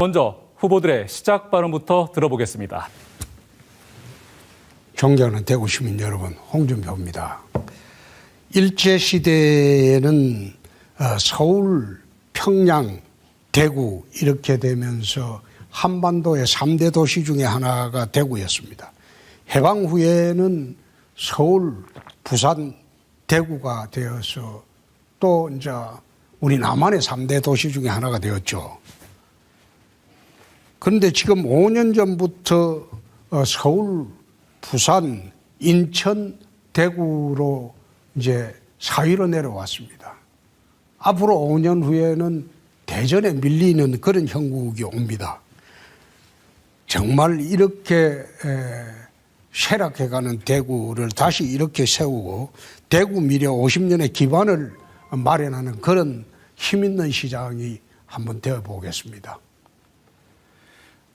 먼저 후보들의 시작 발언부터 들어보겠습니다. 존경하는 대구 시민 여러분, 홍준표입니다. 일제시대에는 서울, 평양, 대구 이렇게 되면서 한반도의 3대 도시 중에 하나가 대구였습니다. 해방 후에는 서울, 부산, 대구가 되어서 또 이제 우리 남한의 3대 도시 중에 하나가 되었죠. 그런데 지금 5년 전부터 서울, 부산, 인천, 대구로 이제 4위로 내려왔습니다. 앞으로 5년 후에는 대전에 밀리는 그런 형국이 옵니다. 정말 이렇게 쇠락해가는 대구를 다시 이렇게 세우고 대구 미래 50년의 기반을 마련하는 그런 힘있는 시장이 한번 되어보겠습니다.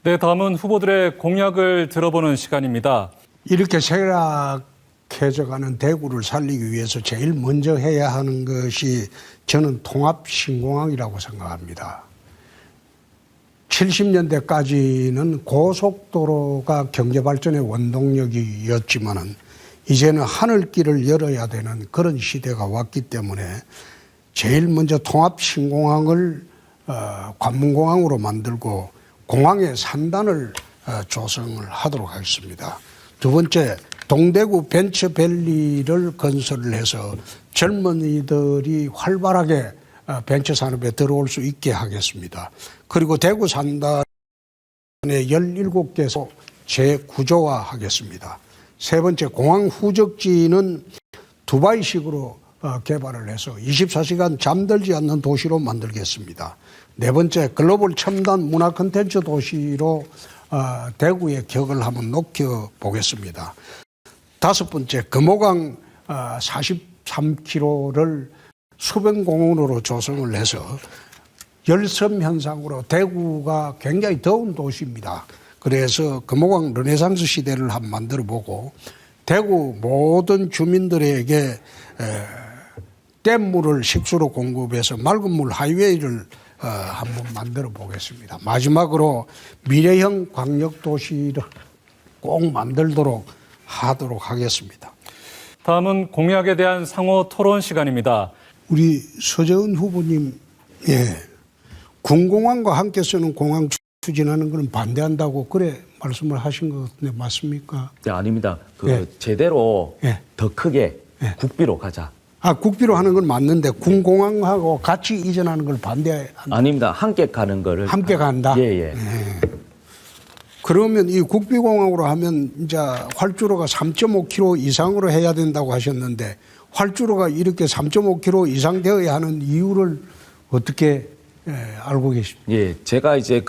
네, 다음은 후보들의 공약을 들어보는 시간입니다. 이렇게 쇠락해져가는 대구를 살리기 위해서 제일 먼저 해야 하는 것이 저는 통합신공항이라고 생각합니다. 70년대까지는 고속도로가 경제발전의 원동력이었지만은 이제는 하늘길을 열어야 되는 그런 시대가 왔기 때문에 제일 먼저 통합신공항을 관문공항으로 만들고 공항의 산단을 조성을 하도록 하겠습니다. 두 번째, 동대구 벤처밸리를 건설을 해서 젊은이들이 활발하게 벤처 산업에 들어올 수 있게 하겠습니다. 그리고 대구 산단의 17개소 재구조화하겠습니다. 세 번째, 공항 후적지는 두바이식으로 개발을 해서 24시간 잠들지 않는 도시로 만들겠습니다. 네 번째, 글로벌 첨단 문화 콘텐츠 도시로 대구의 격을 한번 높여보겠습니다. 다섯 번째, 금호강 43km를 수변공원으로 조성을 해서 열섬 현상으로 대구가 굉장히 더운 도시입니다. 그래서 금호강 르네상스 시대를 한번 만들어보고 대구 모든 주민들에게 댐물을 식수로 공급해서 맑은 물 하이웨이를 한번 만들어 보겠습니다. 마지막으로 미래형 광역도시를 꼭 만들도록 하도록 하겠습니다. 다음은 공약에 대한 상호 토론 시간입니다. 우리 서재은 후보님, 군공항과 함께 쓰는 공항 추진하는 건 반대한다고 그래 말씀을 하신 것 같은데 맞습니까? 네, 아닙니다. 제대로 더 크게 국비로 가자. 국비로 하는 건 맞는데 군공항하고 같이 이전하는 걸 반대한다. 아닙니다. 함께 가는 거를. 함께 간다? 예. 그러면 이 국비공항으로 하면 이제 활주로가 3.5km 이상으로 해야 된다고 하셨는데 활주로가 이렇게 3.5km 이상 되어야 하는 이유를 어떻게 알고 계십니까? 예, 제가 이제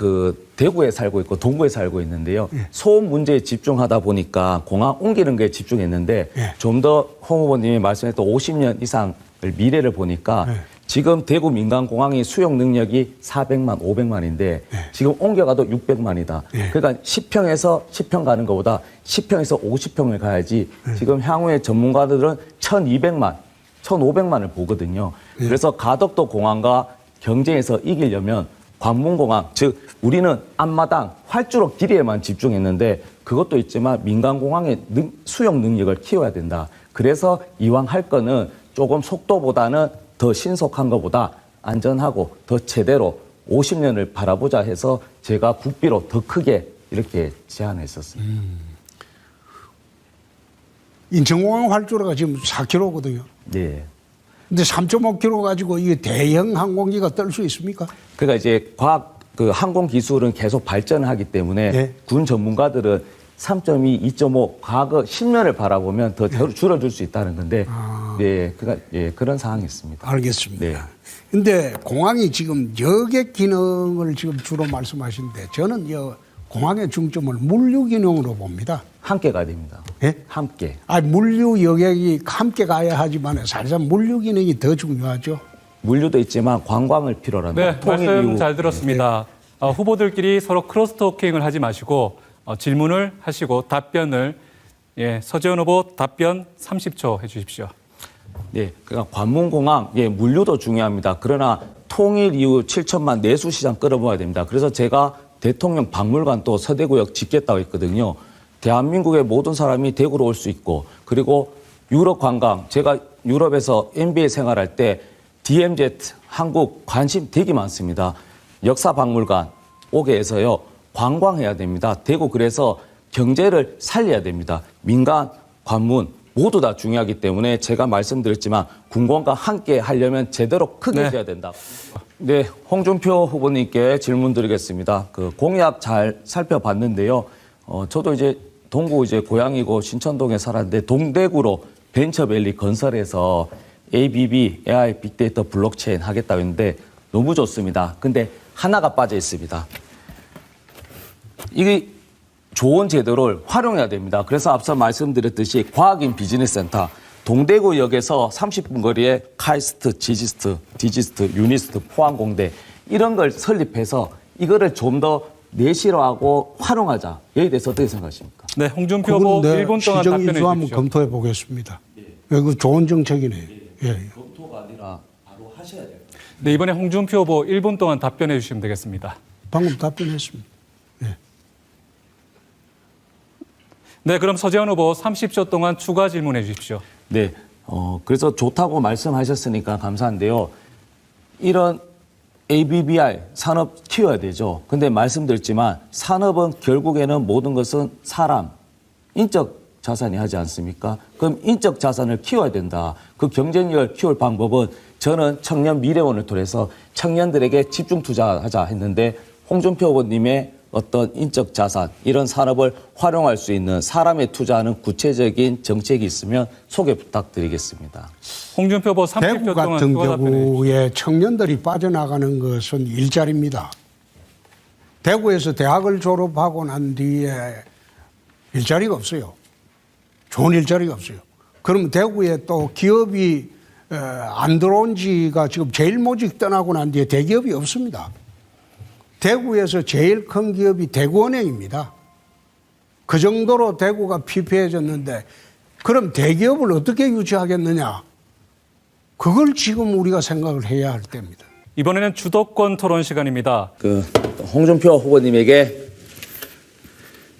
대구에 살고 있고 동구에 살고 있는데요. 소음 문제에 집중하다 보니까 공항 옮기는 거에 집중했는데 좀 더 홍 후보님이 말씀했던 50년 이상을 미래를 보니까 지금 대구 민간공항의 수용 능력이 400만, 500만인데 지금 옮겨가도 600만이다. 그러니까 10평 가는 것보다 10평에서 50평을 가야지 지금 향후에 전문가들은 1200만, 1500만을 보거든요. 그래서 가덕도 공항과 경쟁에서 이기려면 관문공항, 즉 우리는 앞마당 활주로 길이에만 집중했는데 그것도 있지만 민간공항의 수용 능력을 키워야 된다. 그래서 이왕 할 거는 조금 속도보다는 더 신속한 것보다 안전하고 더 제대로 50년을 바라보자 해서 제가 국비로 더 크게 이렇게 제안했었습니다. 인천공항 활주로가 지금 4km거든요. 네. 근데 3.5km 가지고 이게 대형 항공기가 뜰 수 있습니까? 그러니까 이제 과학 항공 기술은 계속 발전하기 때문에 군 전문가들은 3.2, 2.5 과거 10년을 바라보면 더 줄어들 수 있다는 건데, 그러니까 그런 상황이 있습니다. 알겠습니다. 근데 공항이 지금 여객 기능을 지금 주로 말씀하시는데 저는 공항의 중점을 물류 기능으로 봅니다. 함께 가야 됩니다. 예? 함께. 물류 여객이 함께 가야 하지만 사실상 물류 기능이 더 중요하죠. 물류도 있지만 관광을 필요로 합니다. 네, 말씀 잘 들었습니다. 후보들끼리 서로 크로스토킹을 하지 마시고 질문을 하시고 답변을 서재원 후보 답변 30초 해주십시오. 네, 그러니까 관문공항 물류도 중요합니다. 그러나 통일 이후 7천만 내수 시장 끌어모아야 됩니다. 그래서 제가 대통령 박물관 또 서대구역 짓겠다고 했거든요. 대한민국의 모든 사람이 대구로 올 수 있고 그리고 유럽 관광 제가 유럽에서 MBA 생활할 때 DMZ 한국 관심 되게 많습니다. 역사 박물관 오게 해서요. 관광해야 됩니다. 대구 그래서 경제를 살려야 됩니다. 민간, 관문 모두 다 중요하기 때문에 제가 말씀드렸지만 군공과 함께 하려면 제대로 크게 해야 된다. 네, 홍준표 후보님께 질문 드리겠습니다. 그 공약 잘 살펴봤는데요. 저도 이제 동구 이제 고향이고 신천동에 살았는데 동대구로 벤처밸리 건설해서 ABB, AI 빅데이터 블록체인 하겠다고 했는데 너무 좋습니다. 근데 하나가 빠져 있습니다. 이게 좋은 제도를 활용해야 됩니다. 그래서 앞서 말씀드렸듯이 과학인 비즈니스센터 동대구역에서 30분 거리에 카이스트, 지지스트, 디지스트, 유니스트, 포항공대 이런 걸 설립해서 이거를 좀 더 내실화하고 활용하자. 여기에 대해서 어떻게 생각하십니까? 네, 홍준표 후보 1분 동안 시정 답변해 인수 한번 주십시오. 검토해 보겠습니다. 이거 좋은 정책이네요. 예. 검토가 아니라 바로 하셔야 돼요. 네, 이번에 홍준표 후보 1분 동안 답변해 주시면 되겠습니다. 방금 답변했습니다. 예. 네, 그럼 서재원 후보 30초 동안 추가 질문해 주십시오. 네, 그래서 좋다고 말씀하셨으니까 감사한데요. 이런 ABBR 산업 키워야 되죠. 근데 말씀드렸지만 산업은 결국에는 모든 것은 사람, 인적 자산이 하지 않습니까? 그럼 인적 자산을 키워야 된다. 그 경쟁력을 키울 방법은 저는 청년 미래원을 통해서 청년들에게 집중 투자하자 했는데 홍준표 후보님의 어떤 인적 자산, 이런 산업을 활용할 수 있는 사람에 투자하는 구체적인 정책이 있으면 소개 부탁드리겠습니다. 홍준표 후보 30초 대구 동안 같은 추가 답변해 주십시오. 경우에 청년들이 빠져나가는 것은 일자리입니다. 대구에서 대학을 졸업하고 난 뒤에 일자리가 없어요. 좋은 일자리가 없어요. 그럼 대구에 또 기업이 안 들어온 지가 지금 제일 모직 떠나고 난 뒤에 대기업이 없습니다. 대구에서 제일 큰 기업이 대구은행입니다. 그 정도로 대구가 피폐해졌는데 그럼 대기업을 어떻게 유치하겠느냐? 그걸 지금 우리가 생각을 해야 할 때입니다. 이번에는 주도권 토론 시간입니다. 그 홍준표 후보님에게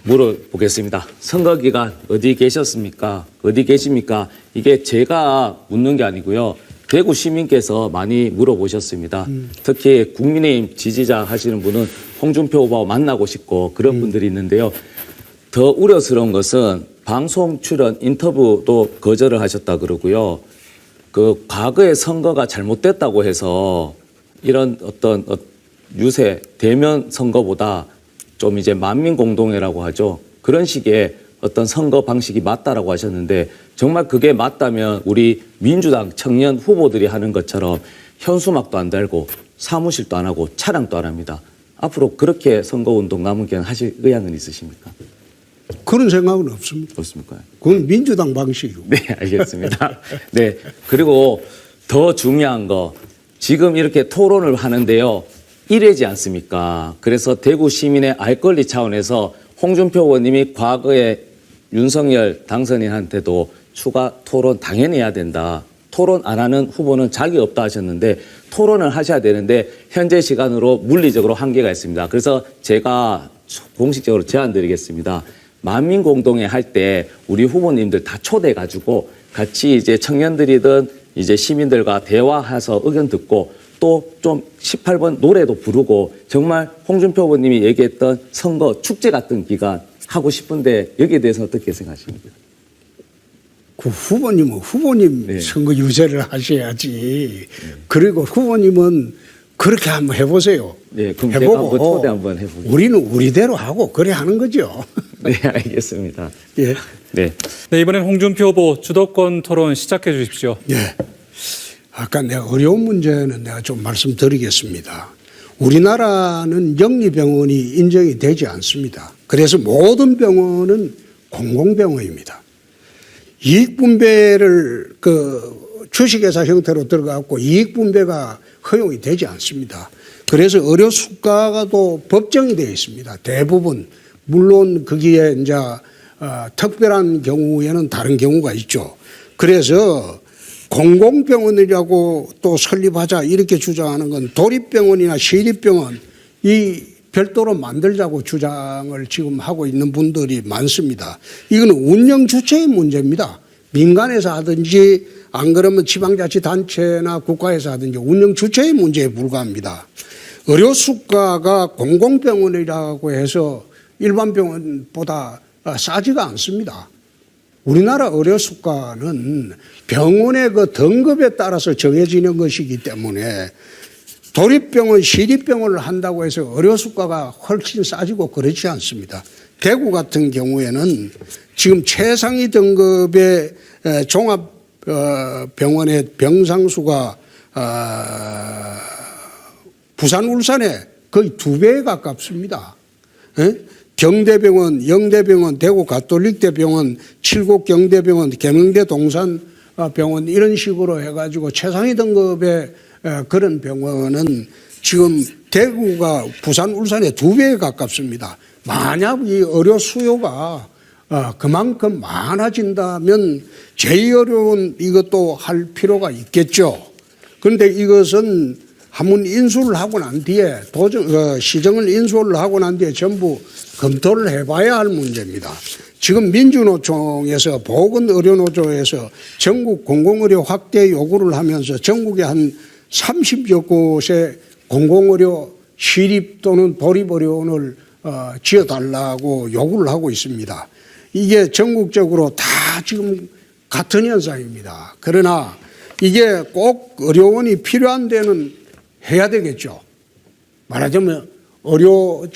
물어보겠습니다. 선거 기간 어디 계셨습니까? 어디 계십니까? 이게 제가 묻는 게 아니고요. 대구 시민께서 많이 물어보셨습니다. 특히 국민의힘 지지자 하시는 분은 홍준표 후보와 만나고 싶고 그런 분들이 있는데요. 더 우려스러운 것은 방송 출연 인터뷰도 거절을 하셨다 그러고요. 그 과거의 선거가 잘못됐다고 해서 이런 어떤 유세 대면 선거보다 좀 이제 만민공동회라고 하죠. 그런 식의 어떤 선거 방식이 맞다라고 하셨는데 정말 그게 맞다면 우리 민주당 청년 후보들이 하는 것처럼 현수막도 안 달고 사무실도 안 하고 차량도 안 합니다. 앞으로 그렇게 선거운동 남은 기간 하실 의향은 있으십니까? 그런 생각은 없습니다. 없습니까? 그건 민주당 방식이고. 네, 알겠습니다. 네. 그리고 더 중요한 거 지금 이렇게 토론을 하는데요. 이래지 않습니까? 그래서 대구 시민의 알 권리 차원에서 홍준표 의원님이 과거에 윤석열 당선인한테도 추가 토론 당연히 해야 된다. 토론 안 하는 후보는 자격이 없다 하셨는데 토론을 하셔야 되는데 현재 시간으로 물리적으로 한계가 있습니다. 그래서 제가 공식적으로 제안 드리겠습니다. 만민공동회 할 때 우리 후보님들 다 초대해가지고 같이 이제 청년들이든 이제 시민들과 대화해서 의견 듣고 또 좀 18번 노래도 부르고 정말 홍준표 후보님이 얘기했던 선거 축제 같은 기간 하고 싶은데 여기에 대해서 어떻게 생각하십니까? 그 후보님은 후보님 네. 선거 유세를 하셔야지. 그리고 후보님은 그렇게 한번 해보세요. 네, 그럼 제가 한번 초대 한번 해보겠습니다. 우리는 우리대로 하고 그래 하는 거죠. 네, 알겠습니다. 예. 네. 네, 이번엔 홍준표 후보 주도권 토론 시작해 주십시오. 예. 아까 내가 어려운 문제는 내가 좀 말씀드리겠습니다. 우리나라는 영리병원이 인정이 되지 않습니다. 그래서 모든 병원은 공공병원입니다. 이익분배를 주식회사 형태로 들어가고 이익분배가 허용이 되지 않습니다. 그래서 의료 수가도 법정이 되어 있습니다. 대부분. 물론 거기에 이제 특별한 경우에는 다른 경우가 있죠. 그래서 공공병원이라고 또 설립하자 이렇게 주장하는 건 도립병원이나 시립병원 이 별도로 만들자고 주장을 지금 하고 있는 분들이 많습니다. 이거는 운영 주체의 문제입니다. 민간에서 하든지 안 그러면 지방자치단체나 국가에서 하든지 운영 주체의 문제에 불과합니다. 의료 수가가 공공병원이라고 해서 일반 병원보다 싸지가 않습니다. 우리나라 의료 수가는 병원의 그 등급에 따라서 정해지는 것이기 때문에 도립병원, 시립병원을 한다고 해서 의료 수가가 훨씬 싸지고 그렇지 않습니다. 대구 같은 경우에는 지금 최상위 등급의 종합병원의 병상수가 부산, 울산에 거의 2배에 가깝습니다. 경대병원, 영대병원, 대구 가톨릭대병원, 칠곡 경대병원, 계명대 동산병원 이런 식으로 해가지고 최상위 등급의 그런 병원은 지금 대구가 부산, 울산의 2배에 가깝습니다. 만약 이 의료 수요가 그만큼 많아진다면 제2의료원 이것도 할 필요가 있겠죠. 그런데 이것은 한번 인수를 하고 난 뒤에 시정을 인수를 하고 난 뒤에 전부 검토를 해봐야 할 문제입니다. 지금 민주노총에서 보건의료노조에서 전국 공공의료 확대 요구를 하면서 전국에 한 30여 곳의 공공의료 시립 또는 도립의료원을 지어달라고 요구를 하고 있습니다. 이게 전국적으로 다 지금 같은 현상입니다. 그러나 이게 꼭 의료원이 필요한 데는 해야 되겠죠. 말하자면 의료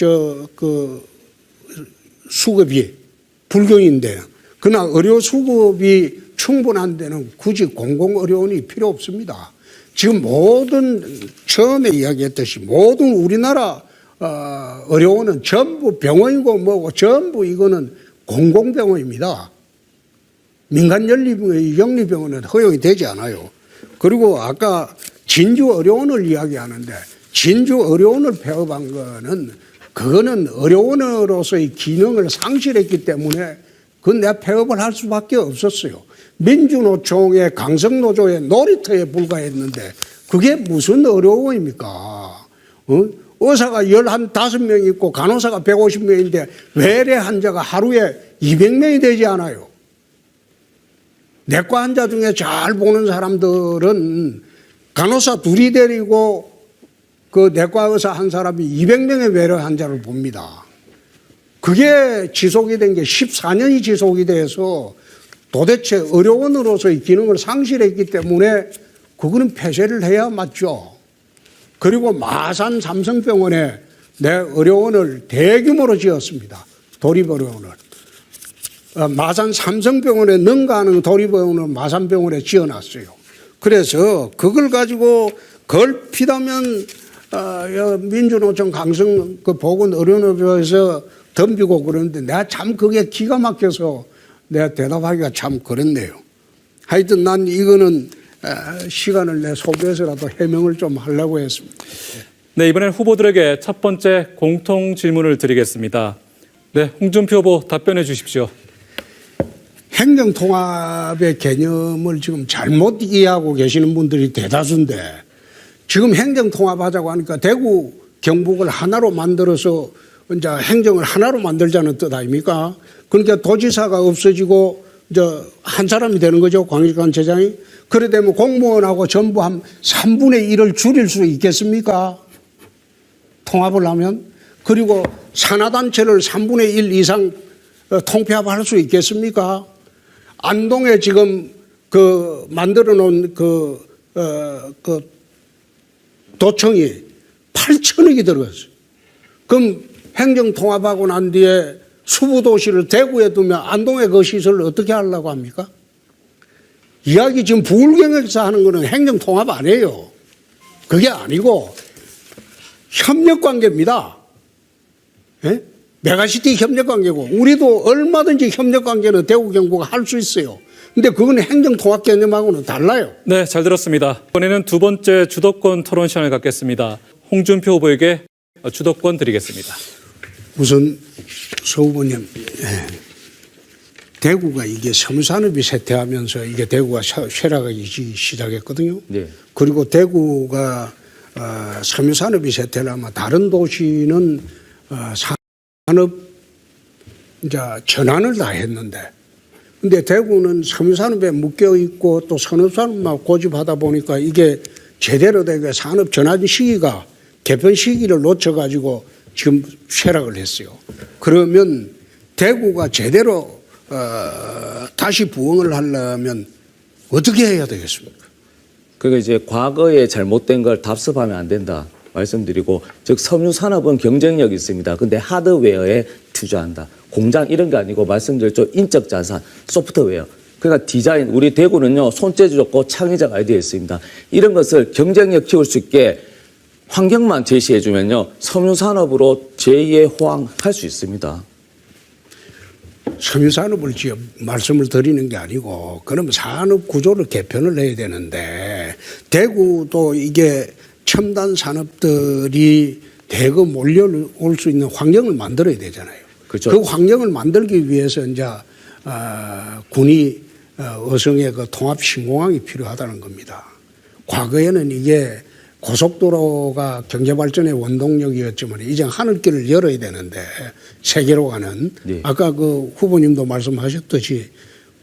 수급이 불경인데, 그러나 의료 수급이 충분한 데는 굳이 공공의료원이 필요 없습니다. 지금 처음에 이야기했듯이 모든 우리나라 의료원은 전부 병원이고 뭐고 전부 이거는 공공병원입니다. 민간 영리병원은 허용이 되지 않아요. 그리고 아까 진주의료원을 이야기하는데 진주의료원을 폐업한 그거는 의료원으로서의 기능을 상실했기 때문에 그건 내가 폐업을 할 수밖에 없었어요. 민주노총의 강성노조의 놀이터에 불과했는데 그게 무슨 의료원입니까? 의사가 15명 있고 간호사가 150명인데 외래 환자가 하루에 200명이 되지 않아요. 내과 환자 중에 잘 보는 사람들은 간호사 둘이 데리고 그 내과 의사 한 사람이 200명의 외래 환자를 봅니다. 그게 지속이 된 게 14년이 지속이 돼서 도대체 의료원으로서의 기능을 상실했기 때문에 그거는 폐쇄를 해야 맞죠. 그리고 마산 삼성병원에 내 의료원을 대규모로 지었습니다. 도립의료원을. 마산 삼성병원에 능가하는 도립의료원을 마산병원에 지어놨어요. 그래서 그걸 가지고 걸핏하면 민주노총 강성 보건의료노조에서 덤비고 그러는데 내가 참 그게 기가 막혀서 내가 대답하기가 참 그렇네요. 하여튼 난 이거는 시간을 내 소비해서라도 해명을 좀 하려고 했습니다. 네, 이번엔 후보들에게 첫 번째 공통 질문을 드리겠습니다. 네, 홍준표 후보 답변해 주십시오. 행정통합의 개념을 지금 잘못 이해하고 계시는 분들이 대다수인데 지금 행정통합하자고 하니까 대구, 경북을 하나로 만들어서 이제 행정을 하나로 만들자는 뜻 아닙니까? 그러니까 도지사가 없어지고 이제 한 사람이 되는 거죠. 광역단체장이. 그래 되면 공무원하고 전부 한 3분의 1을 줄일 수 있겠습니까? 통합을 하면. 그리고 산하단체를 3분의 1 이상 통폐합할 수 있겠습니까? 안동에 지금 만들어 놓은 도청이 8천억이 들어갔어요. 그럼 행정통합하고 난 뒤에 수부도시를 대구에 두면 안동에 그 시설을 어떻게 하려고 합니까? 이야기 지금 부울경에서 하는 거는 행정통합 아니에요. 그게 아니고 협력관계입니다. 예? 메가시티 협력관계고 우리도 얼마든지 협력관계는 대구 경북가 할 수 있어요. 근데 그건 행정통합 개념하고는 달라요. 네, 잘 들었습니다. 이번에는 두 번째 주도권 토론 시간을 갖겠습니다. 홍준표 후보에게 주도권 드리겠습니다. 우선 서 후보님, 대구가 이게 섬유산업이 쇠퇴하면서 이게 대구가 쇠락하기 시작했거든요. 네. 그리고 대구가 섬유산업이 쇠퇴를 하면 다른 도시는 산업 이제 전환을 다 했는데, 근데 대구는 섬유산업에 묶여 있고 또 산업산업만 고집하다 보니까 이게 제대로 되게 산업 전환 시기가 개편 시기를 놓쳐가지고 지금 쇠락을 했어요. 그러면 대구가 제대로 다시 부흥을 하려면 어떻게 해야 되겠습니까? 그러니까 이제 과거에 잘못된 걸 답습하면 안 된다 말씀드리고, 즉 섬유산업은 경쟁력이 있습니다. 근데 하드웨어에 투자한다. 공장 이런 게 아니고 말씀드렸죠. 인적 자산, 소프트웨어. 그러니까 디자인, 우리 대구는요 손재주 좋고 창의적 아이디어 있습니다. 이런 것을 경쟁력 키울 수 있게 환경만 제시해 주면요 섬유산업으로 제2의 호황할 수 있습니다. 섬유산업을 지금 말씀을 드리는 게 아니고, 그러면 산업 구조를 개편을 해야 되는데, 대구도 이게 첨단 산업들이 대거 몰려올 수 있는 환경을 만들어야 되잖아요. 그렇죠. 그 환경을 만들기 위해서 이제 군이 어성의 그 통합 신공항이 필요하다는 겁니다. 과거에는 이게 고속도로가 경제발전의 원동력이었지만 이제 하늘길을 열어야 되는데, 세계로 가는, 네. 아까 그 후보님도 말씀하셨듯이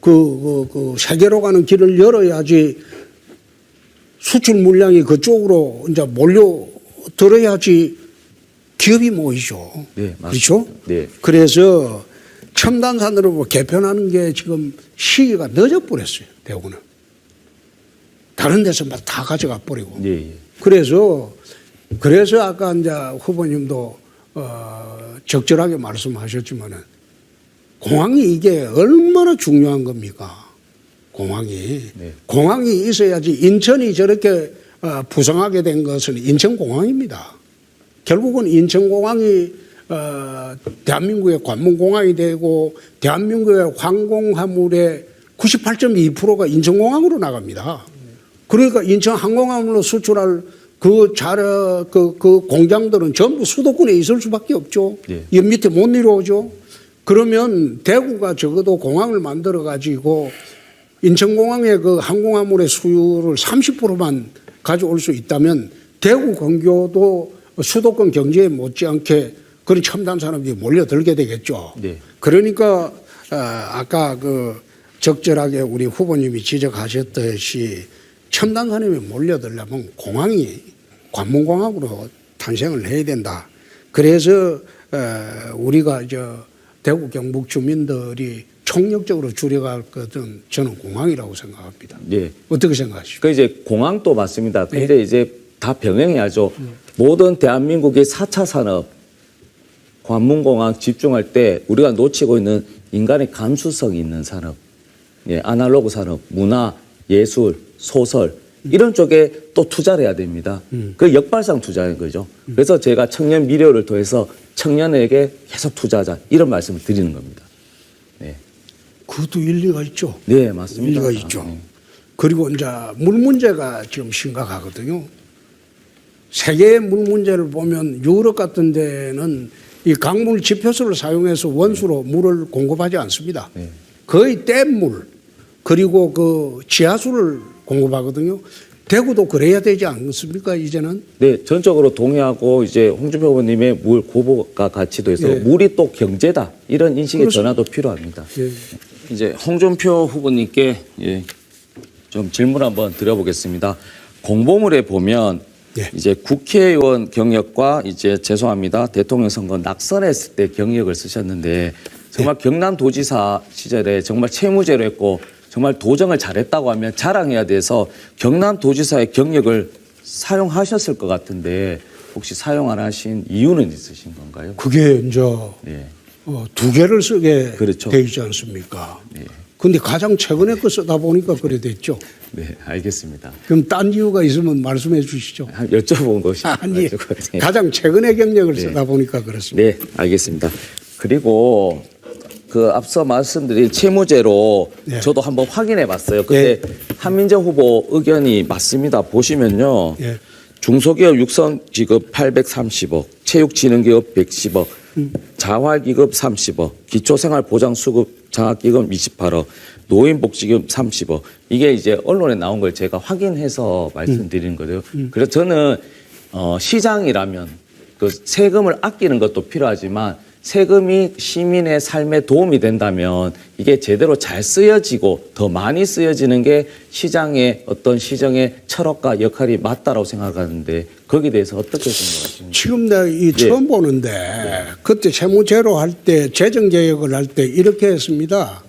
그 세계로 가는 길을 열어야지 수출 물량이 그쪽으로 이제 몰려들어야지 기업이 모이죠. 네, 맞습니다. 그렇죠? 네. 그래서 첨단 산업으로 개편하는 게 지금 시기가 늦어버렸어요, 대구는. 다른 데서 막 다 가져가 버리고. 네. 그래서 아까 이제 후보님도 적절하게 말씀하셨지만은 공항이 이게 얼마나 중요한 겁니까? 공항이. 네. 공항이 있어야지. 인천이 저렇게 부상하게 된 것은 인천공항입니다. 결국은 인천공항이 대한민국의 관문공항이 되고 대한민국의 항공화물의 98.2%가 인천공항으로 나갑니다. 그러니까 인천 항공화물로 수출할 그 공장들은 전부 수도권에 있을 수밖에 없죠. 네. 이 밑에 못 내려오죠. 그러면 대구가 적어도 공항을 만들어 가지고 인천공항의 그 항공화물의 수율을 30%만 가져올 수 있다면 대구 근교도 수도권 경제에 못지않게 그런 첨단 산업이 몰려들게 되겠죠. 네. 그러니까 아까 그 적절하게 우리 후보님이 지적하셨듯이 첨단 산업에 몰려들려면 공항이 관문공항으로 탄생을 해야 된다. 그래서 우리가 대구 경북 주민들이 총력적으로 줄여갈 것은 저는 공항이라고 생각합니다. 네. 어떻게 생각하십니까? 그 이제 공항도 맞습니다. 근데 네. 이제 다 병행해야죠. 모든 대한민국의 4차 산업, 관문공항 집중할 때 우리가 놓치고 있는 인간의 감수성이 있는 산업, 예, 아날로그 산업, 문화, 예술, 소설 이런 쪽에 또 투자를 해야 됩니다. 그 역발상 투자인 거죠. 그래서 제가 청년 미래를 통해서 청년에게 계속 투자하자 이런 말씀을 드리는 겁니다. 네, 그것도 일리가 있죠. 네 맞습니다. 일리가 있죠. 네. 그리고 이제 물 문제가 지금 심각하거든요. 세계의 물 문제를 보면 유럽 같은 데는 이 강물 지표수를 사용해서 원수로 물을 공급하지 않습니다. 네. 거의 댐물 그리고 그 지하수를 공급하거든요. 대구도 그래야 되지 않습니까 이제는? 네, 전적으로 동의하고 이제 홍준표 의원님의 물 고부가 가치도 해서 예. 물이 또 경제다 이런 인식의 그렇습니다. 전환도 필요합니다. 예. 이제 홍준표 후보님께 좀 질문 한번 드려보겠습니다. 공보물에 보면 예. 이제 국회의원 경력과 이제 죄송합니다 대통령 선거 낙선했을 때 경력을 쓰셨는데 정말 경남도지사 시절에 정말 채무제로 했고 정말 도정을 잘했다고 하면 자랑해야 돼서 경남도지사의 경력을 사용하셨을 것 같은데 혹시 사용 안 하신 이유는 있으신 건가요? 그게 이제 네. 두 개를 쓰게 그렇죠. 돼 있지 않습니까? 네. 근데 가장 최근에 거 쓰다 보니까 그래 됐죠. 네, 알겠습니다. 그럼 딴 이유가 있으면 말씀해 주시죠. 여쭤본 것이 아니, 가지고, 네. 가장 최근의 경력을 네. 쓰다 보니까 그렇습니다. 네, 알겠습니다. 그리고 그 앞서 말씀드린 채무제로 네. 저도 한번 확인해 봤어요. 근데 한민정 후보 의견이 맞습니다. 보시면요. 예. 중소기업 육성 지급 830억, 체육진흥기업 110억, 자활기급 30억, 기초생활보장수급 장학기금 28억, 노인복지금 30억. 이게 이제 언론에 나온 걸 제가 확인해서 말씀드리는 거예요. 그래서 저는 시장이라면 그 세금을 아끼는 것도 필요하지만 세금이 시민의 삶에 도움이 된다면 이게 제대로 잘 쓰여지고 더 많이 쓰여지는 게 시장의 어떤 시정의 철학과 역할이 맞다라고 생각하는데 거기에 대해서 어떻게 생각하십니까? 지금 내가 이 처음 보는데 그때 세무제로 할 때 재정개혁을 할 때 이렇게 했습니다.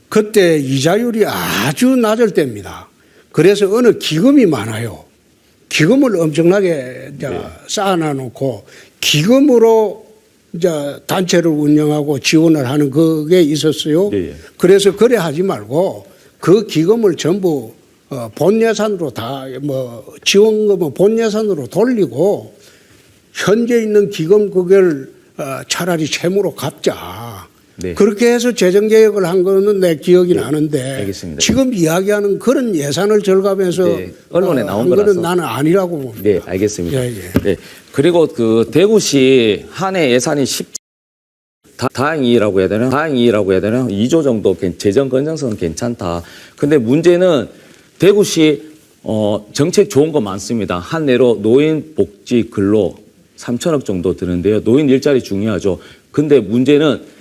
그때 이자율이 아주 낮을 때입니다. 그래서 어느 기금이 많아요. 기금을 엄청나게 쌓아놔 놓고 기금으로 이제 단체를 운영하고 지원을 하는 그게 있었어요. 그래서 그래 하지 말고 그 기금을 전부 본 예산으로 다 뭐 지원금은 본 예산으로 돌리고 현재 있는 기금 그걸 차라리 채무로 갚자. 네. 그렇게 해서 재정개혁을 한 거는 내 기억이 나는데 알겠습니다. 지금 이야기하는 그런 예산을 절감해서 네, 언론에 나온 한 거는 거라서. 나는 아니라고 봅니다. 네, 알겠습니다. 예, 예. 네. 그리고 그 대구시 한 해 예산이 다행이라고 해야 되나? 다행이라고 해야 되나? 2조 정도 재정 건전성은 괜찮다. 근데 문제는 대구시 정책 좋은 거 많습니다. 한 해로 노인 복지 근로 3천억 정도 드는데요. 노인 일자리 중요하죠. 근데 문제는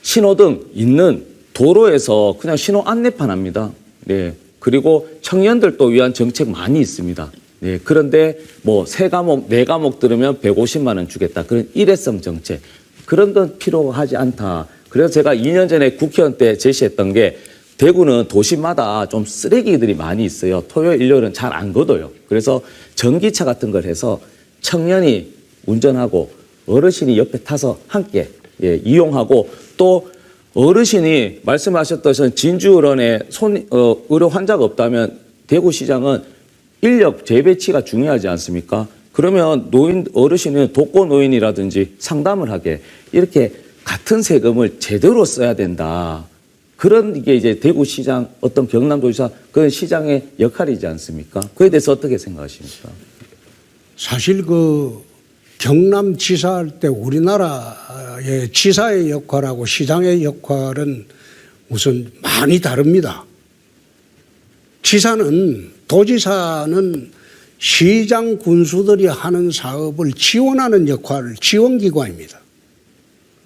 신호등 있는 도로에서 그냥 신호 안내판 합니다. 네. 그리고 청년들도 위한 정책 많이 있습니다. 네. 그런데 뭐 세 과목, 네 과목 들으면 150만 원 주겠다. 그런 일회성 정책. 그런 건 필요하지 않다. 그래서 제가 2년 전에 국회의원 때 제시했던 게 대구는 도시마다 좀 쓰레기들이 많이 있어요. 토요일, 일요일은 잘 안 걷어요. 그래서 전기차 같은 걸 해서 청년이 운전하고 어르신이 옆에 타서 함께 이용하고 또 어르신이 말씀하셨듯이 진주의료원에 의료 환자가 없다면 대구시장은 인력 재배치가 중요하지 않습니까? 그러면 어르신은 독거노인이라든지 상담을 하게 이렇게 같은 세금을 제대로 써야 된다. 그런 게 이제 대구시장 어떤 경남도지사 그런 시장의 역할이지 않습니까? 그에 대해서 어떻게 생각하십니까? 사실 그 경남지사 할 때 우리나라의 지사의 역할하고 시장의 역할은 우선 많이 다릅니다. 도지사는 시장 군수들이 하는 사업을 지원하는 역할, 지원기관입니다.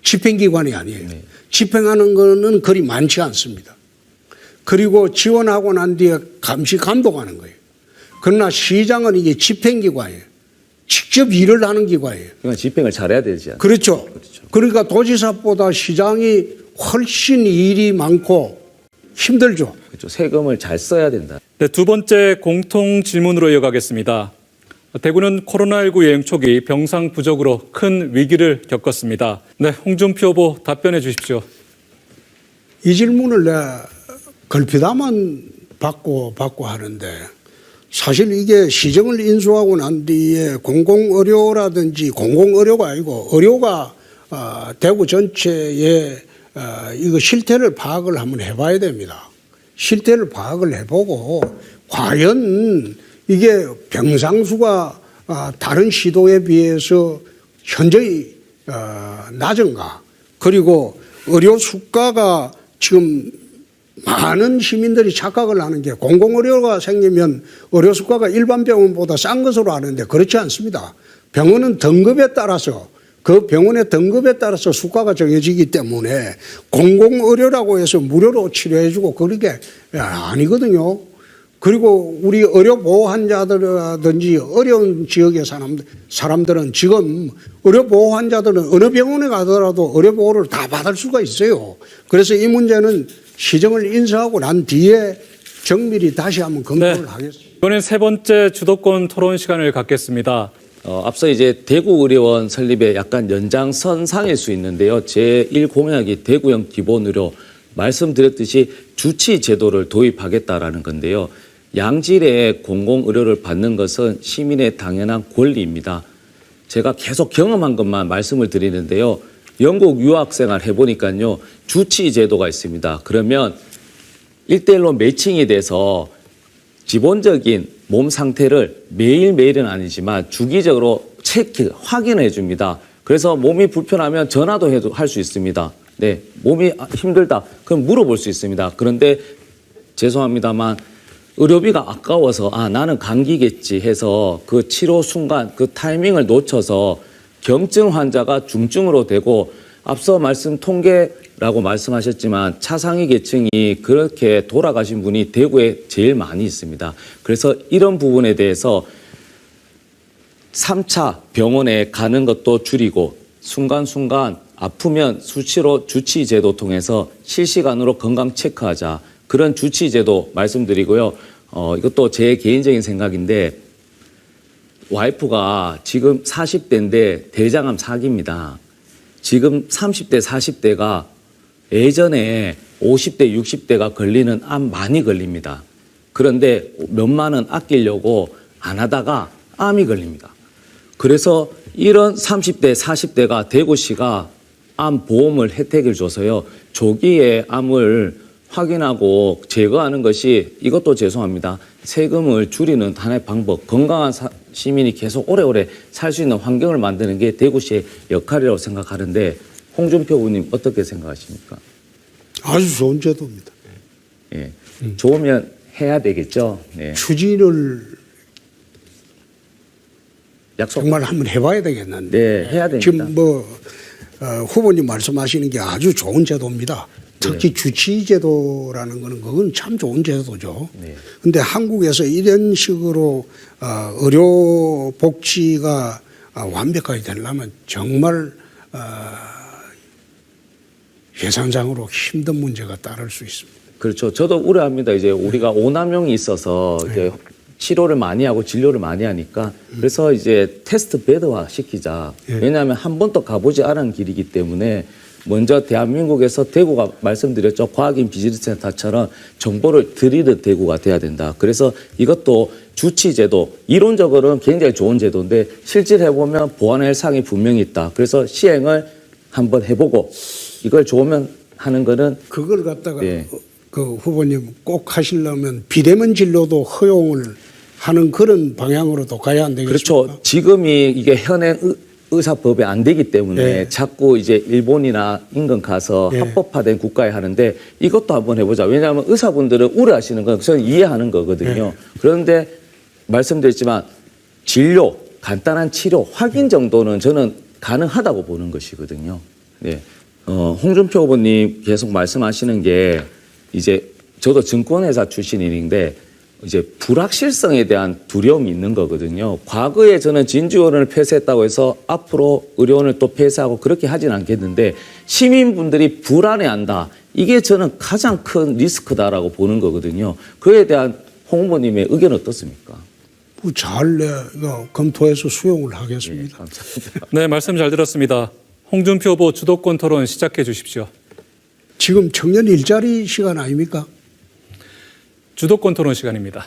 집행기관이 아니에요. 네. 집행하는 거는 그리 많지 않습니다. 그리고 지원하고 난 뒤에 감시 감독하는 거예요. 그러나 시장은 이게 집행기관이에요. 직접 일을 하는 기관이에요. 그러니까 집행을 잘해야 되지 않습니까? 그렇죠. 그러니까 도지사보다 시장이 훨씬 일이 많고 힘들죠. 그렇죠. 세금을 잘 써야 된다. 네, 두 번째 공통 질문으로 이어가겠습니다. 대구는 코로나19 유행 초기 병상 부족으로 큰 위기를 겪었습니다. 네, 홍준표 후보 답변해 주십시오. 이 질문을 내가 걸핏하면 받고 하는데 사실 이게 시정을 인수하고 난 뒤에 공공의료라든지 공공의료가 아니고 의료가 대구 전체에 이거 실태를 파악을 한번 해봐야 됩니다. 실태를 파악을 해보고 과연 이게 병상수가 다른 시도에 비해서 현저히 낮은가. 그리고 의료 수가가 지금 많은 시민들이 착각을 하는 게 공공의료가 생기면 의료 수가가 일반 병원보다 싼 것으로 아는데 그렇지 않습니다. 병원은 등급에 따라서 그 병원의 등급에 따라서 수가가 정해지기 때문에 공공의료라고 해서 무료로 치료해주고 그런 게 아니거든요. 그리고 우리 의료보호 환자들이라든지 어려운 지역의 사람들은 지금 의료보호 환자들은 어느 병원에 가더라도 의료보호를 다 받을 수가 있어요. 그래서 이 문제는 시정을 인수하고 난 뒤에 정밀히 다시 한번 검토를 하겠습니다. 이번엔 세 번째 주도권 토론 시간을 갖겠습니다. 앞서 이제 대구의료원 설립의 약간 연장선상일 수 있는데요. 제1공약이 대구형 기본의료 말씀드렸듯이 주치 제도를 도입하겠다라는 건데요. 양질의 공공의료를 받는 것은 시민의 당연한 권리입니다. 제가 계속 경험한 것만 말씀을 드리는데요. 영국 유학생활 해보니까요. 주치 제도가 있습니다. 그러면 1대1로 매칭이 돼서 기본적인 몸 상태를 매일매일은 아니지만 주기적으로 확인해 줍니다. 그래서 몸이 불편하면 전화도 할 수 있습니다. 네, 몸이 힘들다. 그럼 물어볼 수 있습니다. 그런데 죄송합니다만 의료비가 아까워서 나는 감기겠지 해서 그 치료 순간 그 타이밍을 놓쳐서 경증 환자가 중증으로 되고 앞서 말씀 통계라고 말씀하셨지만 차상위 계층이 그렇게 돌아가신 분이 대구에 제일 많이 있습니다. 그래서 이런 부분에 대해서 3차 병원에 가는 것도 줄이고 순간순간 아프면 수시로 주치제도 통해서 실시간으로 건강 체크하자. 그런 주치제도 말씀드리고요. 이것도 제 개인적인 생각인데 와이프가 지금 40대인데 대장암 4기입니다. 지금 30대, 40대가 예전에 50대, 60대가 걸리는 암 많이 걸립니다. 그런데 몇만 원 아끼려고 안 하다가 암이 걸립니다. 그래서 이런 30대, 40대가 대구시가 암 보험을 혜택을 줘서요. 조기에 암을 확인하고 제거하는 것이 이것도 죄송합니다. 세금을 줄이는 하나의 방법, 건강한 시민이 계속 오래오래 살 수 있는 환경을 만드는 게 대구시의 역할이라고 생각하는데 홍준표 의원님 어떻게 생각하십니까? 아주 좋은 제도입니다. 예, 좋으면 해야 되겠죠. 네. 추진을 약속. 정말 한번 해봐야 되겠는데. 네, 해야 됩니다. 지금 후보님 말씀하시는 게 아주 좋은 제도입니다. 특히 네. 주치제도라는 거는 그건 참 좋은 제도죠. 네. 근데 한국에서 이런 식으로 의료 복지가 완벽하게 되려면 정말 예산상으로 힘든 문제가 따를 수 있습니다. 그렇죠. 저도 우려합니다. 이제 우리가 오남용이 있어서 이제 치료를 많이 하고 진료를 많이 하니까 그래서 이제 테스트 베드화 시키자. 왜냐하면 한 번도 가보지 않은 길이기 때문에 먼저 대한민국에서 대구가 말씀드렸죠. 과학인 비즈니스센터처럼 정보를 드리는 대구가 돼야 된다. 그래서 이것도 주치제도 이론적으로는 굉장히 좋은 제도인데 실질 해보면 보완할 사항이 분명히 있다. 그래서 시행을 한번 해보고 이걸 좋으면 하는 거는 그걸 갖다가 예. 그 후보님 꼭 하시려면 비대면 진료도 허용을 하는 그런 방향으로도 가야 안 되겠습니까? 그렇죠. 지금이 이게 현행 의사법이 안 되기 때문에 네. 자꾸 이제 일본이나 인근 가서 네. 합법화된 국가에 하는데 이것도 한번 해보자. 왜냐하면 의사분들은 우려하시는 건 저는 이해하는 거거든요. 네. 그런데 말씀드렸지만 진료, 간단한 치료, 확인 정도는 저는 가능하다고 보는 것이거든요. 네. 홍준표 후보님 계속 말씀하시는 게 이제 저도 증권회사 출신인데 이제 불확실성에 대한 두려움이 있는 거거든요. 과거에 저는 진주의원을 폐쇄했다고 해서 앞으로 의료원을 또 폐쇄하고 그렇게 하진 않겠는데 시민분들이 불안해한다. 이게 저는 가장 큰 리스크다라고 보는 거거든요. 그에 대한 홍 후보님의 의견 어떻습니까? 잘 검토해서 수용을 하겠습니다. 네, 감사합니다. 네, 말씀 잘 들었습니다. 홍준표 후보 주도권 토론 시작해 주십시오. 지금 청년 일자리 시간 아닙니까? 주도권 토론 시간입니다.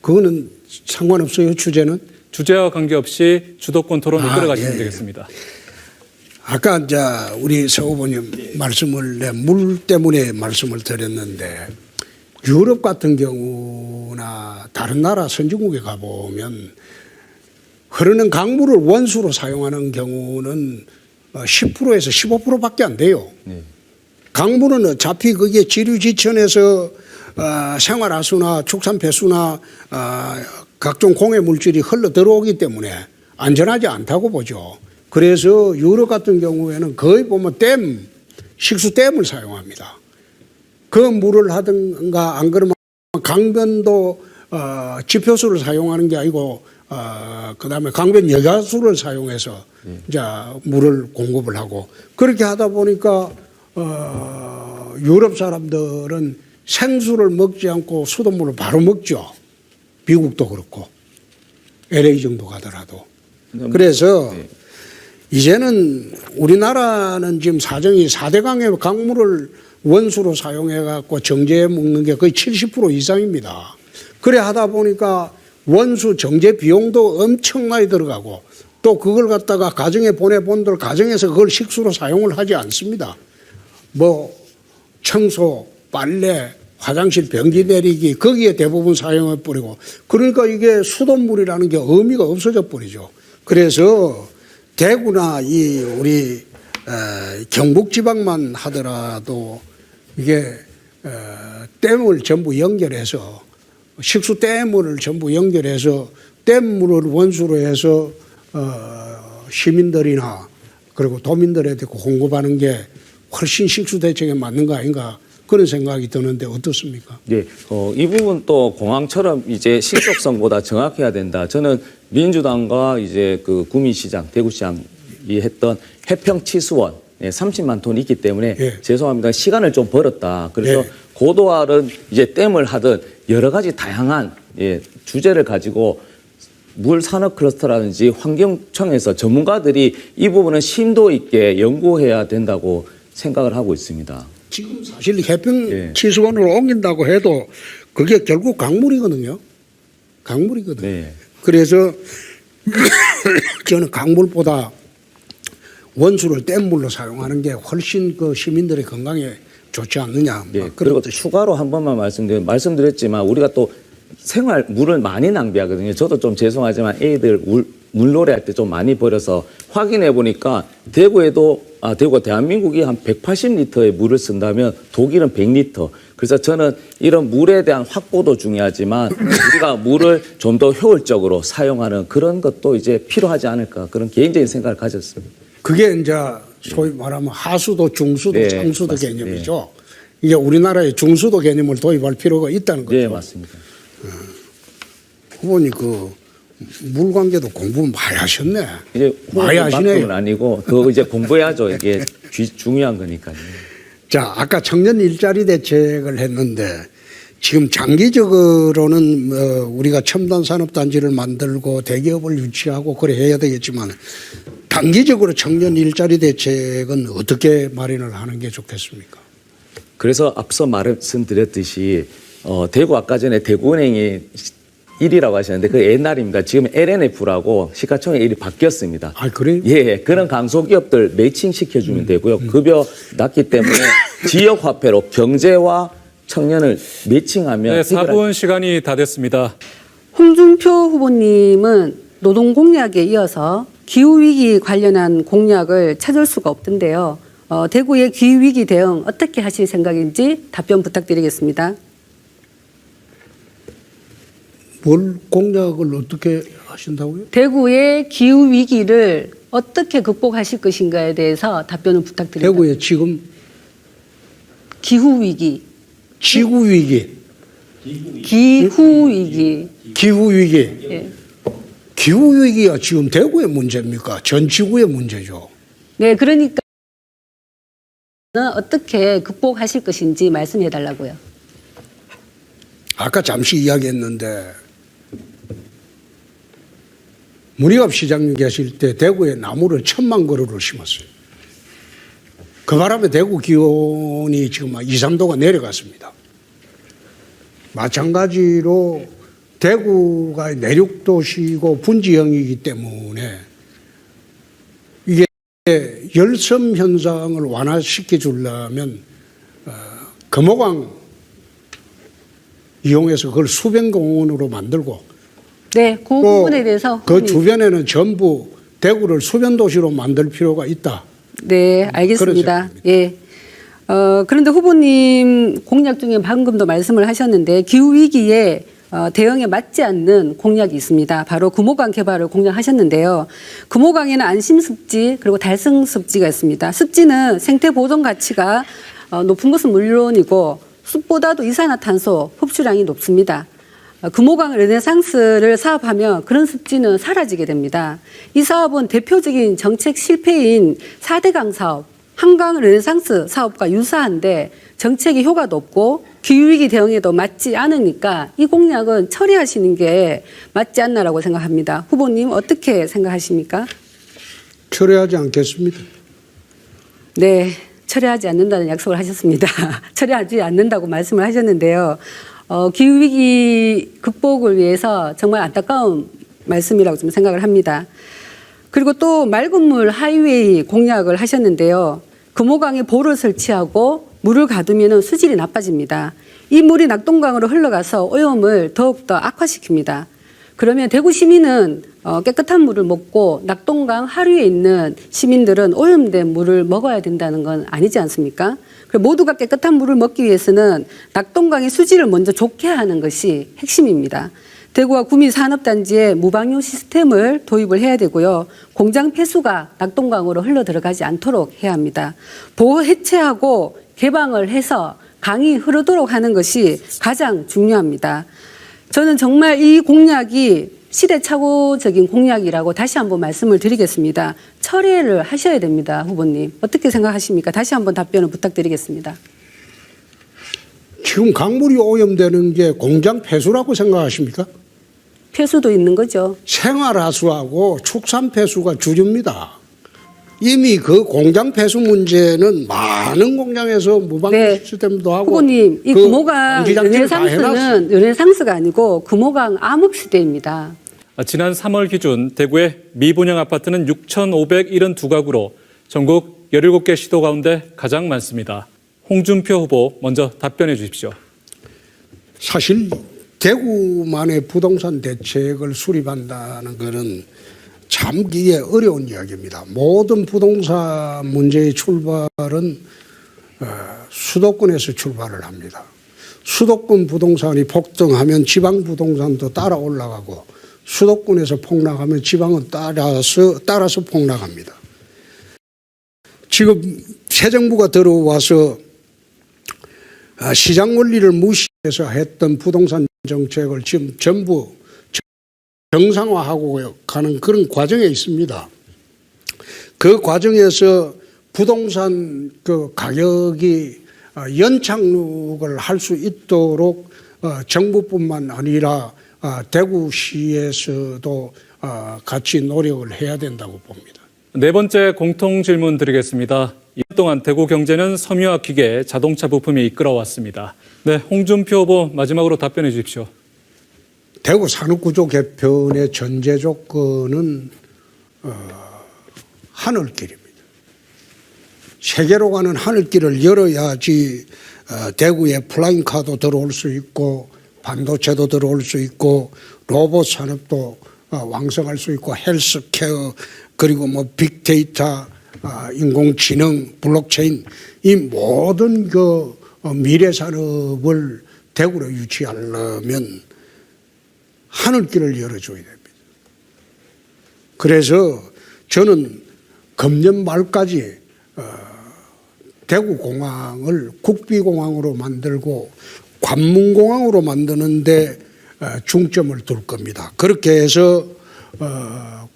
그거는 상관없어요, 주제는? 주제와 관계없이 주도권 토론을 끌어가시면 예. 되겠습니다. 아까 이제 우리 서 후보님 말씀을 물 때문에 말씀을 드렸는데 유럽 같은 경우나 다른 나라 선진국에 가보면 흐르는 강물을 원수로 사용하는 경우는 10%에서 15%밖에 안 돼요. 네. 강물은 어차피 그게 지류지천에서 생활하수나 축산폐수나 각종 공해 물질이 흘러 들어오기 때문에 안전하지 않다고 보죠. 그래서 유럽 같은 경우에는 거의 보면 식수댐을 사용합니다. 그 물을 하든가 안 그러면 강변도 지표수를 사용하는 게 아니고 그다음에 강변 여가수를 사용해서 이제 물을 공급을 하고 그렇게 하다 보니까 유럽 사람들은 생수를 먹지 않고 수돗물을 바로 먹죠. 미국도 그렇고 LA 정도 가더라도. 그래서 이제는 우리나라는 지금 사정이 4대 강의 강물을 원수로 사용해 갖고 정제해 먹는 게 거의 70% 이상입니다. 그래 하다 보니까 원수 정제 비용도 엄청나게 들어가고 또 그걸 갖다가 가정에 보내본들 가정에서 그걸 식수로 사용을 하지 않습니다. 청소, 빨래, 화장실 변기 내리기 거기에 대부분 사용해 버리고 그러니까 이게 수돗물이라는 게 의미가 없어져 버리죠. 그래서 대구나 우리 경북 지방만 하더라도 이게 댐을 전부 연결해서 식수 댐을 전부 연결해서 댐물을 원수로 해서 시민들이나 그리고 도민들한테 공급하는 게 훨씬 식수대책에 맞는 거 아닌가 그런 생각이 드는데 어떻습니까? 네, 이 부분 또 공항처럼 이제 신속성보다 정확해야 된다. 저는 민주당과 이제 그 구민시장, 대구시장이 했던 해평치수원 30만 톤 있기 때문에 예. 죄송합니다. 시간을 좀 벌었다. 그래서 예. 고도화는 이제 댐을 하든 여러 가지 다양한 주제를 가지고 물 산업 클러스터라든지 환경청에서 전문가들이 이 부분은 심도 있게 연구해야 된다고 생각을 하고 있습니다. 지금 사실 해평 예. 치수원으로 옮긴다고 해도 그게 결국 강물이거든요. 강물이거든요. 네. 그래서 저는 강물보다 원수를 뗏물로 사용하는 게 훨씬 그 시민들의 건강에 좋지 않느냐. 네. 그런 그리고 뜻이. 추가로 한 번만 말씀드렸지만 우리가 또 생활 물을 많이 낭비하거든요. 저도 좀 죄송하지만 애들 물놀이 할 때 좀 많이 버려서 확인해 보니까 대구가 대한민국이 한 180리터의 물을 쓴다면 독일은 100리터. 그래서 저는 이런 물에 대한 확보도 중요하지만 우리가 물을 좀 더 효율적으로 사용하는 그런 것도 이제 필요하지 않을까 그런 개인적인 생각을 가졌습니다. 그게 이제 소위 말하면 하수도, 중수도, 네, 상수도 맞습니다. 개념이죠. 이게 우리나라에 중수도 개념을 도입할 필요가 있다는 거죠. 네, 맞습니다. 후보님 물 관계도 공부 많이 하셨네. 이제 많이 하시네요. 만큼은 아니고 더 이제 공부해야죠. 이게 중요한 거니까요. 자, 아까 청년 일자리 대책을 했는데 지금 장기적으로는 우리가 첨단 산업단지를 만들고 대기업을 유치하고 그래 해야 되겠지만 단기적으로 청년 일자리 대책은 어떻게 마련을 하는 게 좋겠습니까? 그래서 앞서 말씀드렸듯이 대구 아까 전에 대구은행이 1위라고 하셨는데 그 옛날입니다. 지금 LNF라고 시가총액 1위 바뀌었습니다. 아, 그래요? 예, 그런 강소기업들 매칭 시켜주면 되고요. 급여 낮기 때문에 지역 화폐로 경제와 청년을 매칭하면 네, 4분 시간이 다 됐습니다. 홍준표 후보님은 노동 공약에 이어서 기후위기 관련한 공약을 찾을 수가 없던데요. 대구의 기후위기 대응 어떻게 하실 생각인지 답변 부탁드리겠습니다. 뭘 공약을 어떻게 하신다고요? 대구의 기후위기를 어떻게 극복하실 것인가에 대해서 답변을 부탁드립니다. 대구에 지금 기후위기. 지구위기, 기후위기. 기후위기. 예. 기후위기가 지금 대구의 문제입니까? 전 지구의 문제죠. 네, 그러니까 어떻게 극복하실 것인지 말씀해 달라고요. 아까 잠시 이야기했는데 문희갑 시장님 계실 때 대구에 나무를 1000만 그루를 심었어요. 그 바람에 대구 기온이 지금 2, 3도가 내려갔습니다. 마찬가지로 대구가 내륙도시고 분지형이기 때문에 이게 열섬 현상을 완화시켜 주려면 금호강 이용해서 그걸 수변공원으로 만들고 네, 그 부분에 대해서 그 후보님. 주변에는 전부 대구를 수변도시로 만들 필요가 있다. 네, 알겠습니다. 예. 그런데 후보님 공약 중에 방금도 말씀을 하셨는데 기후위기에 대응에 맞지 않는 공약이 있습니다. 바로 금호강 개발을 공약하셨는데요. 금호강에는 안심습지 그리고 달성습지가 있습니다. 습지는 생태 보존 가치가 높은 것은 물론이고 숲보다도 이산화탄소 흡수량이 높습니다. 금호강 르네상스를 사업하면 그런 습지는 사라지게 됩니다. 이 사업은 대표적인 정책 실패인 4대강 사업, 한강 르네상스 사업과 유사한데 정책이 효과도 없고 기후위기 대응에도 맞지 않으니까 이 공약은 처리하시는 게 맞지 않나라고 생각합니다. 후보님 어떻게 생각하십니까? 철회하지 않겠습니다. 네, 처리하지 않는다는 약속을 하셨습니다. 처리하지 않는다고 말씀을 하셨는데요. 기후위기 극복을 위해서 정말 안타까운 말씀이라고 좀 생각을 합니다. 그리고 또 맑은 물 하이웨이 공약을 하셨는데요. 금호강에 보를 설치하고 물을 가두면 수질이 나빠집니다. 이 물이 낙동강으로 흘러가서 오염을 더욱더 악화시킵니다. 그러면 대구 시민은 깨끗한 물을 먹고 낙동강 하류에 있는 시민들은 오염된 물을 먹어야 된다는 건 아니지 않습니까? 모두가 깨끗한 물을 먹기 위해서는 낙동강의 수질을 먼저 좋게 하는 것이 핵심입니다. 대구와 구미 산업단지에 무방류 시스템을 도입을 해야 되고요. 공장 폐수가 낙동강으로 흘러 들어가지 않도록 해야 합니다. 보호 해체하고 개방을 해서 강이 흐르도록 하는 것이 가장 중요합니다. 저는 정말 이 공약이 시대착오적인 공약이라고 다시 한번 말씀을 드리겠습니다. 철회를 하셔야 됩니다, 후보님. 어떻게 생각하십니까? 다시 한번 답변을 부탁드리겠습니다. 지금 강물이 오염되는 게 공장 폐수라고 생각하십니까? 폐수도 있는 거죠. 생활하수하고 축산 폐수가 주류입니다. 이미 그 공장 폐수 문제는 많은 공장에서 무방류 네. 시스템도 하고 후보님, 이 그 금호강 방지장치를 다 해놨어요. 르네상스는 르네상스가 아니고 금호강 암흑시대입니다. 지난 3월 기준 대구의 미분양 아파트는 6,572가구로 전국 17개 시도 가운데 가장 많습니다. 홍준표 후보 먼저 답변해 주십시오. 사실 대구만의 부동산 대책을 수립한다는 것은 참 이게 어려운 이야기입니다. 모든 부동산 문제의 출발은 수도권에서 출발을 합니다. 수도권 부동산이 폭등하면 지방 부동산도 따라 올라가고 수도권에서 폭락하면 지방은 따라서 폭락합니다. 지금 새 정부가 들어와서 시장 원리를 무시해서 했던 부동산 정책을 지금 전부 정상화하고 가는 그런 과정에 있습니다. 그 과정에서 부동산 그 가격이 연착륙을 할 수 있도록 정부뿐만 아니라 대구시에서도 같이 노력을 해야 된다고 봅니다. 네 번째 공통 질문 드리겠습니다. 2년 동안 대구 경제는 섬유와 기계, 자동차 부품이 이끌어왔습니다. 네, 홍준표 후보 마지막으로 답변해 주십시오. 대구 산업구조 개편의 전제 조건은 하늘길입니다. 세계로 가는 하늘길을 열어야지 대구에 플라잉카도 들어올 수 있고 반도체도 들어올 수 있고 로봇 산업도 왕성할 수 있고 헬스케어 그리고 뭐 빅데이터, 인공지능, 블록체인 이 모든 그 미래 산업을 대구로 유치하려면 하늘길을 열어줘야 됩니다. 그래서 저는 금년 말까지 대구공항을 국비공항으로 만들고 관문공항으로 만드는데 중점을 둘 겁니다. 그렇게 해서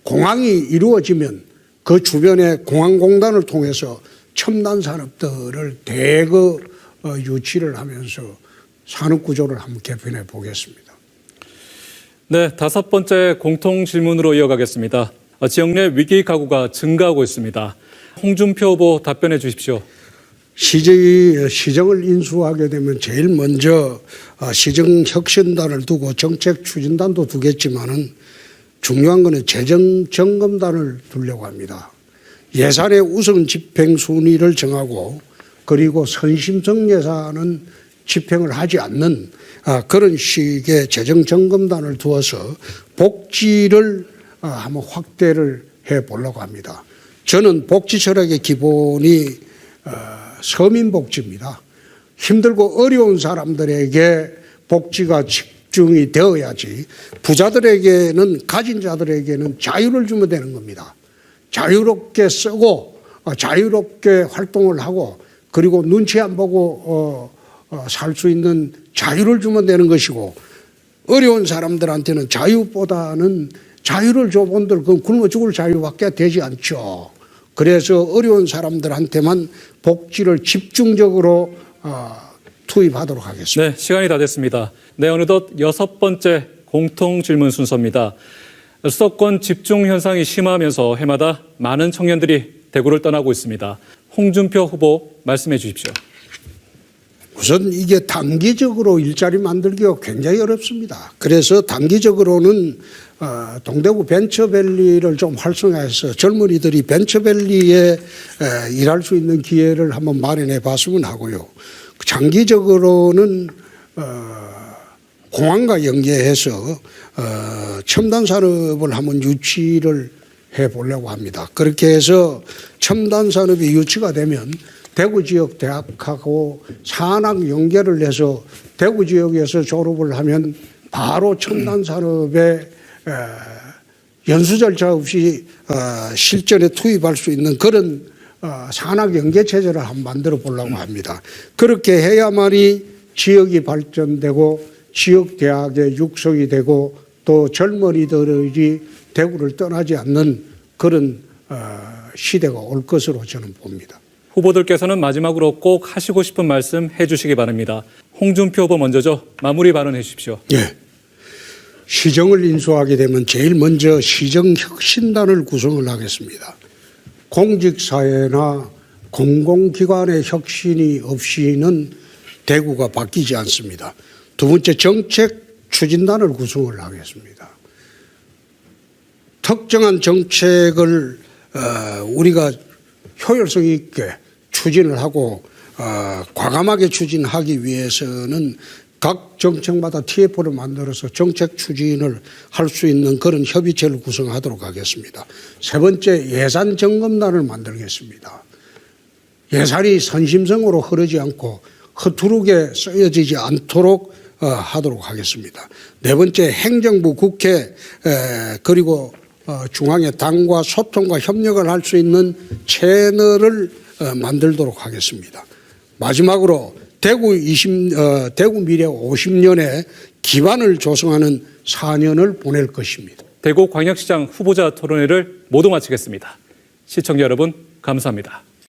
공항이 이루어지면 그 주변에 공항공단을 통해서 첨단 산업들을 대거 유치를 하면서 산업구조를 한번 개편해 보겠습니다. 네, 다섯 번째 공통 질문으로 이어가겠습니다. 지역 내 위기 가구가 증가하고 있습니다. 홍준표 후보 답변해 주십시오. 시정을 인수하게 되면 제일 먼저 시정혁신단을 두고 정책추진단도 두겠지만은 중요한 거는 재정점검단을 두려고 합니다. 예산의 우선 집행 순위를 정하고 그리고 선심성 예산은 집행을 하지 않는 그런 식의 재정점검단을 두어서 복지를 한번 확대를 해보려고 합니다. 저는 복지 철학의 기본이 서민복지입니다. 힘들고 어려운 사람들에게 복지가 집중이 되어야지 부자들에게는 가진 자들에게는 자유를 주면 되는 겁니다. 자유롭게 쓰고 자유롭게 활동을 하고 그리고 눈치 안 보고 살 수 있는 자유를 주면 되는 것이고 어려운 사람들한테는 자유보다는 자유를 줘본들 그건 굶어 죽을 자유밖에 되지 않죠. 그래서 어려운 사람들한테만 복지를 집중적으로 투입하도록 하겠습니다. 네, 시간이 다 됐습니다. 네, 어느덧 여섯 번째 공통 질문 순서입니다. 수도권 집중 현상이 심화하면서 해마다 많은 청년들이 대구를 떠나고 있습니다. 홍준표 후보 말씀해 주십시오. 우선 이게 단기적으로 일자리 만들기가 굉장히 어렵습니다. 그래서 단기적으로는 동대구 벤처밸리를 좀 활성화해서 젊은이들이 벤처밸리에 일할 수 있는 기회를 한번 마련해 봤으면 하고요. 장기적으로는 공항과 연계해서 첨단 산업을 한번 유치를 해 보려고 합니다. 그렇게 해서 첨단 산업이 유치가 되면 대구 지역 대학하고 산학 연계를 해서 대구 지역에서 졸업을 하면 바로 첨단 산업에 연수 절차 없이 실전에 투입할 수 있는 그런 산학 연계 체제를 한번 만들어 보려고 합니다. 그렇게 해야만이 지역이 발전되고 지역 대학의 육성이 되고 또 젊은이들이 대구를 떠나지 않는 그런 시대가 올 것으로 저는 봅니다. 후보들께서는 마지막으로 꼭 하시고 싶은 말씀 해주시기 바랍니다. 홍준표 후보 먼저죠. 마무리 발언해 주십시오. 예. 시정을 인수하게 되면 제일 먼저 시정혁신단을 구성을 하겠습니다. 공직사회나 공공기관의 혁신이 없이는 대구가 바뀌지 않습니다. 두 번째, 정책 추진단을 구성을 하겠습니다. 특정한 정책을 우리가 효율성 있게 추진을 하고 과감하게 추진하기 위해서는 각 정책마다 TF를 만들어서 정책 추진을 할 수 있는 그런 협의체를 구성하도록 하겠습니다. 세 번째, 예산 점검단을 만들겠습니다. 예산이 선심성으로 흐르지 않고 허투루게 쓰여지지 않도록 하도록 하겠습니다. 네 번째, 행정부, 국회 그리고 중앙의 당과 소통과 협력을 할 수 있는 채널을 만들도록 하겠습니다. 마지막으로 대구 미래 50년의 기반을 조성하는 4년을 보낼 것입니다. 대구광역시장 후보자 토론회를 모두 마치겠습니다. 시청자 여러분, 감사합니다.